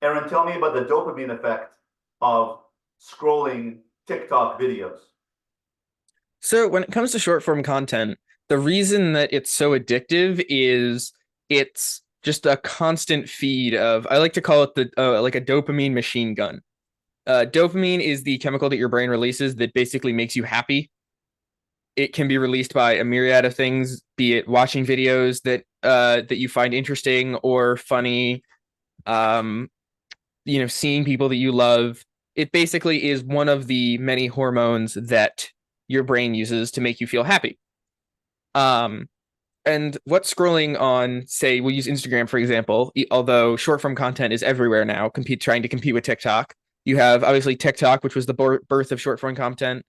Aaron, tell me about the dopamine effect of scrolling TikTok videos. So when it comes to short form content, the reason that it's so addictive is it's just a constant feed of, I like to call it the like a dopamine machine gun. Dopamine is the chemical that your brain releases that basically makes you happy. It can be released by a myriad of things, be it watching videos that you find interesting or funny, um, seeing people that you love. It basically is one of the many hormones that your brain uses to make you feel happy. Um, and what scrolling on, say, we'll use Instagram for example, although short form content is everywhere now, trying to compete with TikTok. You have obviously TikTok, which was the birth of short form content.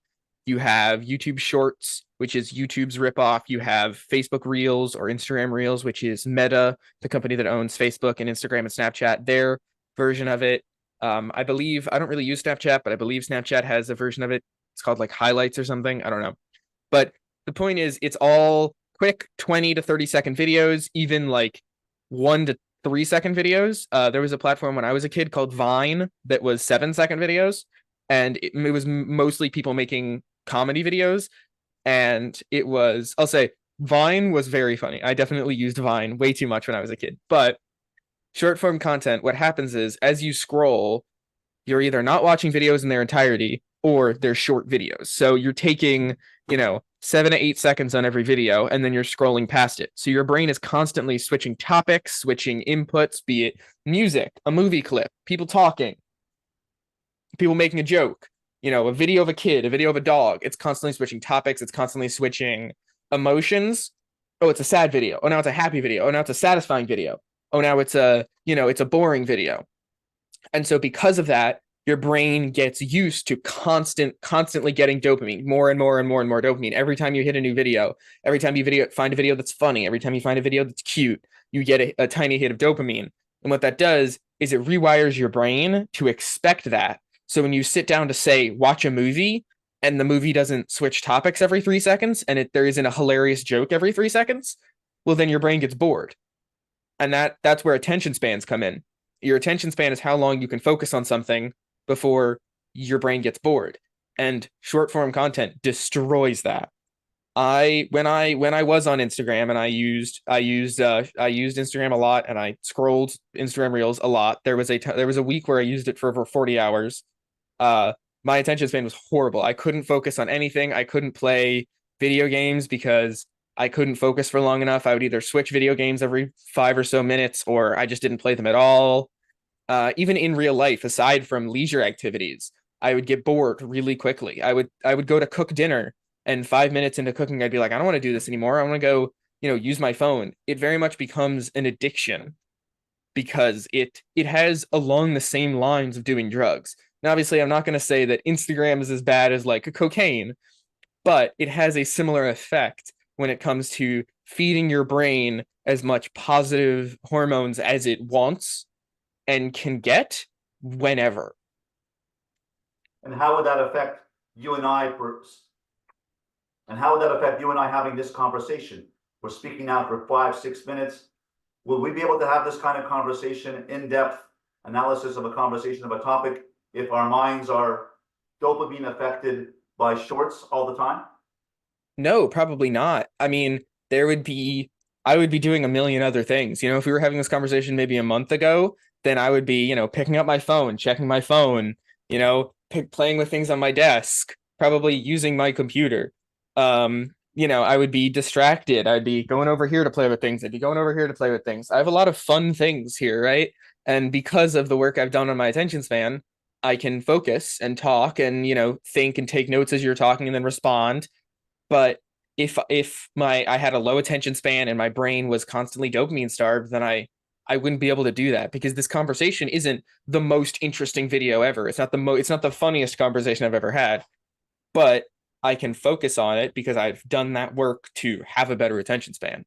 You have YouTube Shorts, which is YouTube's ripoff. You have Facebook Reels or Instagram Reels, which is Meta, the company that owns Facebook and Instagram and Snapchat, their version of it. I believe, I don't really use Snapchat, but I believe Snapchat has a version of it. It's called like Highlights or something. I don't know. But the point is, it's all quick 20 to 30-second videos, even like 1 to 3 second videos. There was a platform when I was a kid called Vine that was 7 second videos, and it was mostly people making comedy videos. And it was, I'll say, Vine was very funny. I definitely used Vine way too much when I was a kid. But short form content, what happens is as you scroll, you're either not watching videos in their entirety or they're short videos. So you're taking, 7 to 8 seconds on every video and then you're scrolling past it. So your brain is constantly switching topics, switching inputs, be it music, a movie clip, people talking, people making a joke, a video of a kid, a video of a dog. It's constantly switching topics, it's constantly switching emotions. Oh, it's a sad video. Oh, now it's a happy video. Oh, now it's a satisfying video. Oh, now it's a boring video. And so because of that, your brain gets used to constantly getting dopamine, more and more and more and more dopamine. Every time you hit a new video, every time you find a video that's funny, every time you find a video that's cute, you get a tiny hit of dopamine. And what that does is it rewires your brain to expect that. So when you sit down to say, watch a movie, and the movie doesn't switch topics every 3 seconds, and there isn't a hilarious joke every 3 seconds, well, then your brain gets bored. And that's where attention spans come in. Your attention span is how long you can focus on something before your brain gets bored. And short form content destroys that. When I was on Instagram and I used Instagram a lot and I scrolled Instagram Reels a lot. There was a week where I used it for over 40 hours. Uh my attention span was horrible. I couldn't focus on anything. I couldn't play video games because I couldn't focus for long enough. I would either switch video games every 5 or so minutes, or I just didn't play them at all. Even in real life, aside from leisure activities, I would get bored really quickly. I would go to cook dinner, and 5 minutes into cooking, I'd be like, I don't want to do this anymore. I want to go, use my phone. It very much becomes an addiction because it has along the same lines of doing drugs. Now, obviously, I'm not going to say that Instagram is as bad as like cocaine, but it has a similar effect when it comes to feeding your brain as much positive hormones as it wants and can get whenever. And how would that affect you and I? And how would that affect you and I having this conversation? We're speaking now for 5, 6 minutes. Will we be able to have this kind of conversation, in-depth analysis of a conversation of a topic, if our minds are dopamine affected by shorts all the time? No, probably not. I mean, there would be, I would be doing a million other things. If we were having this conversation maybe a month ago, then I would be, picking up my phone, checking my phone, playing with things on my desk, probably using my computer. I would be distracted. I'd be going over here to play with things. I'd be going over here to play with things. I have a lot of fun things here, right? And because of the work I've done on my attention span, I can focus and talk and, think and take notes as you're talking and then respond. But if I had a low attention span and my brain was constantly dopamine starved, then I wouldn't be able to do that because this conversation isn't the most interesting video ever. It's not the funniest conversation I've ever had, but I can focus on it because I've done that work to have a better attention span.